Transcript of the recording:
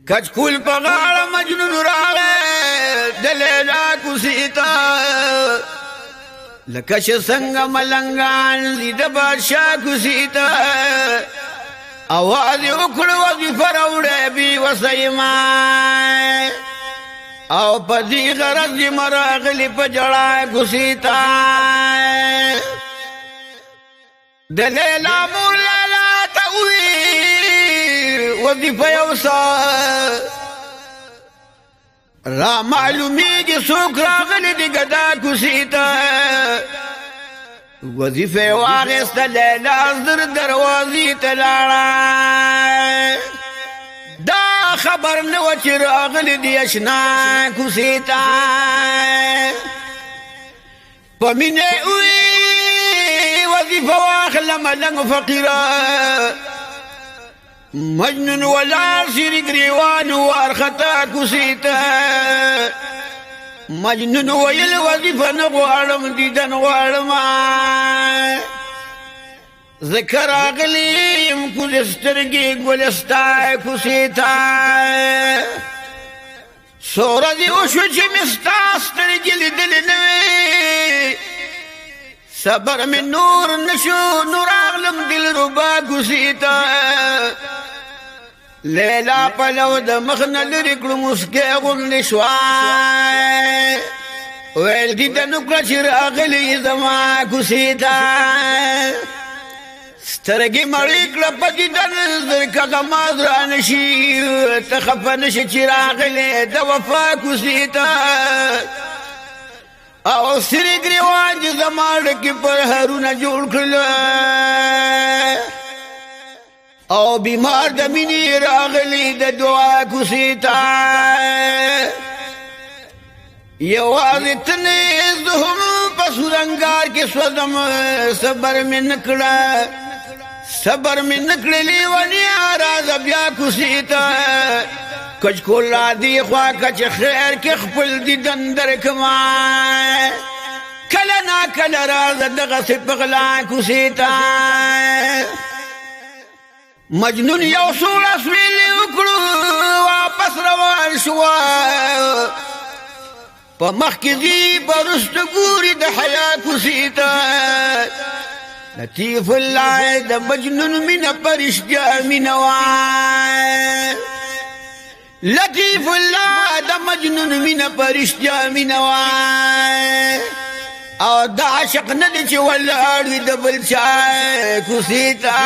کچکول په غاړه مجنون راغی د لیلا کوڅې ته لکه چې څنګه ملنګان دي د بادشاه کوڅې ته اواز یې وکړ وظیفه راوړی بې وسه ما او په دې غرض یې راغلي په ژړا کوڅې ته د لیلا مور لیلا ته وویل وظیفه یوسه را معلومیږي څوک راغلي دي ګدا کوڅې ته وظیفه یې واخیسته لیلا زر دروازې ته لاړه دا خبر نه وه چې راغلي دي اشنا کوڅې ته په مینه یې وویل وظیفه واخله ملنګ فقیره مجنون ولاړ شي ګریوان وارخطا کوڅې ته مجنون ویل وظیفه نه غواړم دیدن غواړم ذکر راغلی یم کل سترګې ګلستا کوڅې ته څو ورځې وشو چې مې ستا سترګې لیدلې نه وې صبر مې نور نشو نو راغلم دلربا کوڅې ته لیلا پلو د مخ نه لرې کړو مسکۍ غوندې شوه ویل دیدن وکړه چې راغلې زما کوڅې ته سترګې مړې کړه په دیدن زرکه غماز رانه شي ته خفه نه شې چې راغلې د وفا کوڅې ته او سرې ګریوان چې زما ډکې پر هرونه جوړ کړله او بیمار د مینې راغلی د دعا کوڅې ته یوازې ته نه زه هم په سورنګار کې سوځم صبر مې نه کړه صبر مې نه کړه لیونیا راځه بیا کوڅې ته کچکول را دې خوا که چې خیر کې خپل دیدن درکما کله ناکله راځه دغسې په غلا کوڅې ته مجنون یو څو رسمېلې وکړو واپس روان شوه په مخ کې ځي په وروسته ګوري د حیا کوڅې ته لطیف الله د مجنون مینه په رښتیا مینه وه لطیف الله د مجنون مینه په رښتیا مینه وه او دا عاشق نه دی چې ولاړ وي د بل چا کوڅې ته